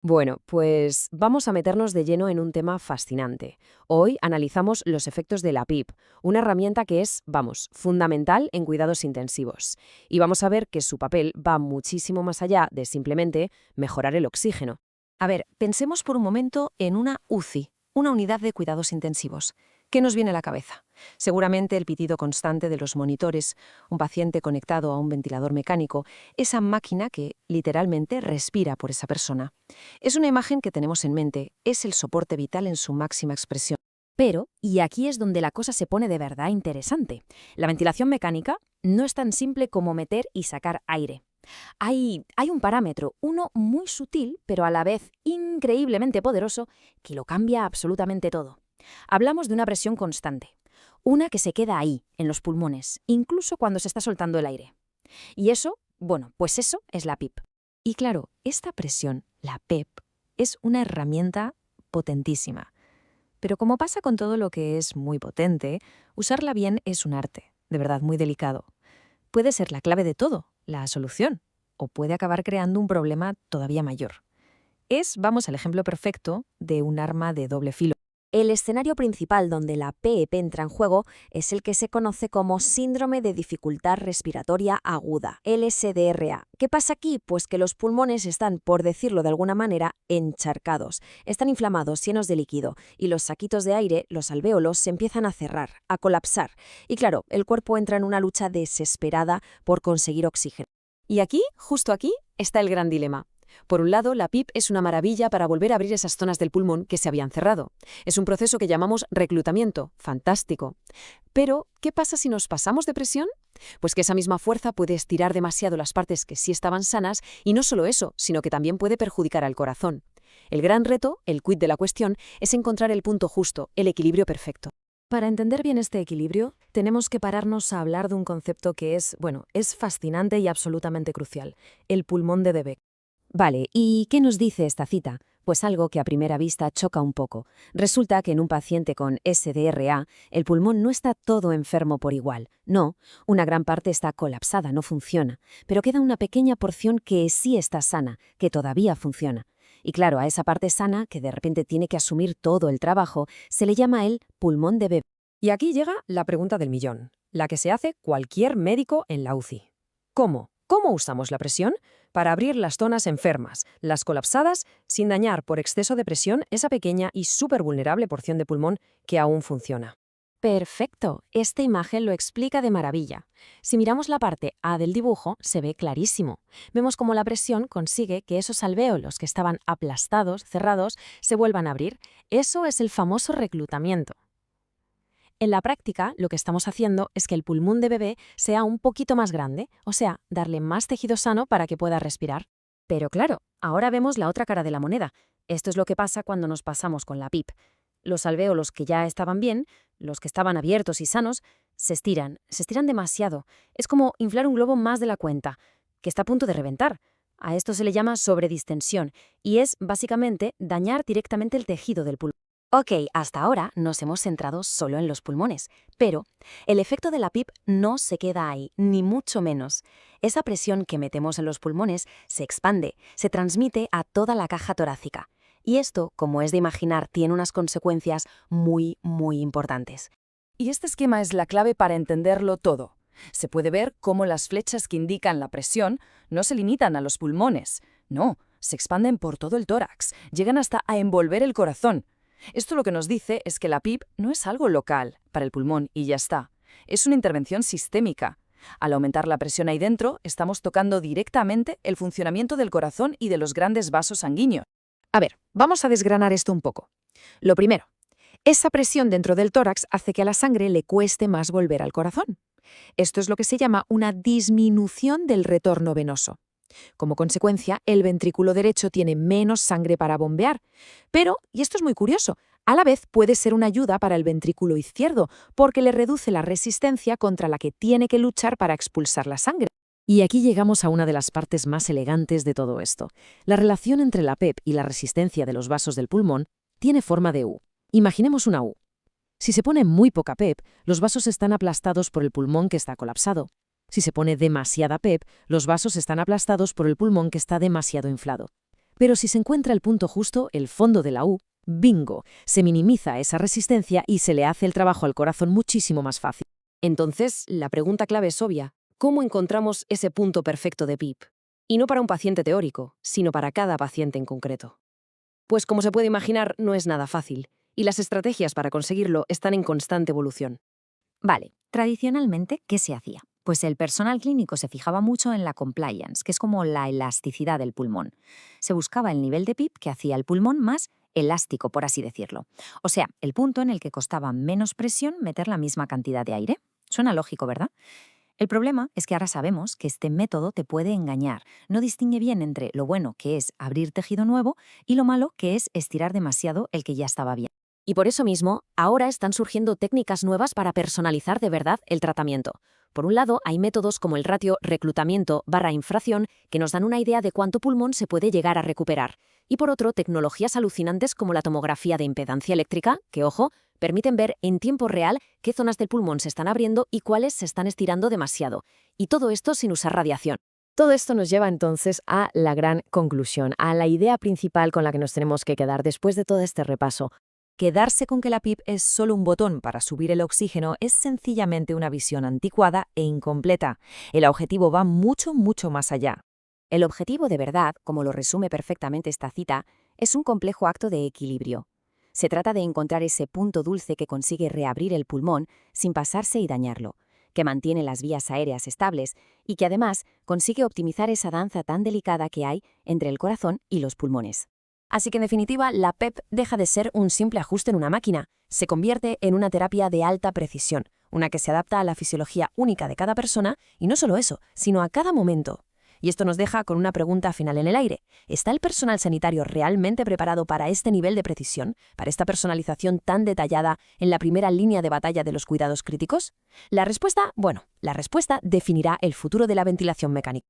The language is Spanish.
Bueno, pues vamos a meternos de lleno en un tema fascinante. Hoy analizamos los efectos de la PIP, una herramienta que es, vamos, fundamental en cuidados intensivos. Y vamos a ver que su papel va muchísimo más allá de simplemente mejorar el oxígeno. A ver, pensemos por un momento en una UCI, una unidad de cuidados intensivos. ¿Qué nos viene a la cabeza? Seguramente el pitido constante de los monitores, un paciente conectado a un ventilador mecánico, esa máquina que literalmente respira por esa persona. Es una imagen que tenemos en mente, es el soporte vital en su máxima expresión. Pero, y aquí es donde la cosa se pone de verdad interesante, la ventilación mecánica no es tan simple como meter y sacar aire. Hay un parámetro, uno muy sutil, pero a la vez increíblemente poderoso, que lo cambia absolutamente todo. Hablamos de una presión constante, una que se queda ahí, en los pulmones, incluso cuando se está soltando el aire. Y eso, bueno, pues eso es la PIP. Y claro, esta presión, la PEP, es una herramienta potentísima. Pero como pasa con todo lo que es muy potente, usarla bien es un arte, de verdad muy delicado. Puede ser la clave de todo, la solución, o puede acabar creando un problema todavía mayor. Vamos al ejemplo perfecto de un arma de doble filo. El escenario principal donde la PEP entra en juego es el que se conoce como síndrome de dificultad respiratoria aguda, LSDRA. ¿Qué pasa aquí? Pues que los pulmones están, por decirlo de alguna manera, encharcados. Están inflamados, llenos de líquido, y los saquitos de aire, los alvéolos, se empiezan a cerrar, a colapsar. Y claro, el cuerpo entra en una lucha desesperada por conseguir oxígeno. Y aquí, justo aquí, está el gran dilema. Por un lado, la PIP es una maravilla para volver a abrir esas zonas del pulmón que se habían cerrado. Es un proceso que llamamos reclutamiento, fantástico. Pero, ¿qué pasa si nos pasamos de presión? Pues que esa misma fuerza puede estirar demasiado las partes que sí estaban sanas y no solo eso, sino que también puede perjudicar al corazón. El gran reto, el quid de la cuestión, es encontrar el punto justo, el equilibrio perfecto. Para entender bien este equilibrio, tenemos que pararnos a hablar de un concepto que es fascinante y absolutamente crucial, el pulmón de bebé. Vale, ¿y qué nos dice esta cita? Pues algo que a primera vista choca un poco. Resulta que en un paciente con SDRA, el pulmón no está todo enfermo por igual. No, una gran parte está colapsada, no funciona. Pero queda una pequeña porción que sí está sana, que todavía funciona. Y claro, a esa parte sana, que de repente tiene que asumir todo el trabajo, se le llama el pulmón de bebé. Y aquí llega la pregunta del millón, la que se hace cualquier médico en la UCI. ¿Cómo? ¿Cómo usamos la presión? Para abrir las zonas enfermas, las colapsadas, sin dañar por exceso de presión esa pequeña y súper vulnerable porción de pulmón que aún funciona. Perfecto, esta imagen lo explica de maravilla. Si miramos la parte A del dibujo, se ve clarísimo. Vemos cómo la presión consigue que esos alvéolos que estaban aplastados, cerrados, se vuelvan a abrir. Eso es el famoso reclutamiento. En la práctica, lo que estamos haciendo es que el pulmón de bebé sea un poquito más grande, o sea, darle más tejido sano para que pueda respirar. Pero claro, ahora vemos la otra cara de la moneda. Esto es lo que pasa cuando nos pasamos con la PIP. Los alvéolos que ya estaban bien, los que estaban abiertos y sanos, se estiran demasiado. Es como inflar un globo más de la cuenta, que está a punto de reventar. A esto se le llama sobredistensión y es básicamente dañar directamente el tejido del pulmón. Ok, hasta ahora nos hemos centrado solo en los pulmones, pero el efecto de la PIP no se queda ahí, ni mucho menos. Esa presión que metemos en los pulmones se expande, se transmite a toda la caja torácica. Y esto, como es de imaginar, tiene unas consecuencias muy, muy importantes. Y este esquema es la clave para entenderlo todo. Se puede ver cómo las flechas que indican la presión no se limitan a los pulmones. No, se expanden por todo el tórax, llegan hasta a envolver el corazón. Esto lo que nos dice es que la PIP no es algo local para el pulmón y ya está. Es una intervención sistémica. Al aumentar la presión ahí dentro, estamos tocando directamente el funcionamiento del corazón y de los grandes vasos sanguíneos. A ver, vamos a desgranar esto un poco. Lo primero, esa presión dentro del tórax hace que a la sangre le cueste más volver al corazón. Esto es lo que se llama una disminución del retorno venoso. Como consecuencia, el ventrículo derecho tiene menos sangre para bombear. Pero, y esto es muy curioso, a la vez puede ser una ayuda para el ventrículo izquierdo, porque le reduce la resistencia contra la que tiene que luchar para expulsar la sangre. Y aquí llegamos a una de las partes más elegantes de todo esto. La relación entre la PEP y la resistencia de los vasos del pulmón tiene forma de U. Imaginemos una U. Si se pone muy poca PEP, los vasos están aplastados por el pulmón que está colapsado. Si se pone demasiada PEP, los vasos están aplastados por el pulmón que está demasiado inflado. Pero si se encuentra el punto justo, el fondo de la U, ¡bingo! Se minimiza esa resistencia y se le hace el trabajo al corazón muchísimo más fácil. Entonces, la pregunta clave es obvia. ¿Cómo encontramos ese punto perfecto de PIP? Y no para un paciente teórico, sino para cada paciente en concreto. Pues como se puede imaginar, no es nada fácil, y las estrategias para conseguirlo están en constante evolución. Vale, tradicionalmente, ¿qué se hacía? Pues el personal clínico se fijaba mucho en la compliance, que es como la elasticidad del pulmón. Se buscaba el nivel de PIP que hacía el pulmón más elástico, por así decirlo. O sea, el punto en el que costaba menos presión meter la misma cantidad de aire. Suena lógico, ¿verdad? El problema es que ahora sabemos que este método te puede engañar. No distingue bien entre lo bueno, que es abrir tejido nuevo, y lo malo, que es estirar demasiado el que ya estaba bien. Y por eso mismo, ahora están surgiendo técnicas nuevas para personalizar de verdad el tratamiento. Por un lado, hay métodos como el ratio reclutamiento/infracción que nos dan una idea de cuánto pulmón se puede llegar a recuperar. Y por otro, tecnologías alucinantes como la tomografía de impedancia eléctrica, que, ojo, permiten ver en tiempo real qué zonas del pulmón se están abriendo y cuáles se están estirando demasiado. Y todo esto sin usar radiación. Todo esto nos lleva entonces a la gran conclusión, a la idea principal con la que nos tenemos que quedar después de todo este repaso. Quedarse con que la PIP es solo un botón para subir el oxígeno es sencillamente una visión anticuada e incompleta. El objetivo va mucho, mucho más allá. El objetivo de verdad, como lo resume perfectamente esta cita, es un complejo acto de equilibrio. Se trata de encontrar ese punto dulce que consigue reabrir el pulmón sin pasarse y dañarlo, que mantiene las vías aéreas estables y que además consigue optimizar esa danza tan delicada que hay entre el corazón y los pulmones. Así que en definitiva, la PEP deja de ser un simple ajuste en una máquina, se convierte en una terapia de alta precisión, una que se adapta a la fisiología única de cada persona y no solo eso, sino a cada momento. Y esto nos deja con una pregunta final en el aire. ¿Está el personal sanitario realmente preparado para este nivel de precisión, para esta personalización tan detallada en la primera línea de batalla de los cuidados críticos? La respuesta definirá el futuro de la ventilación mecánica.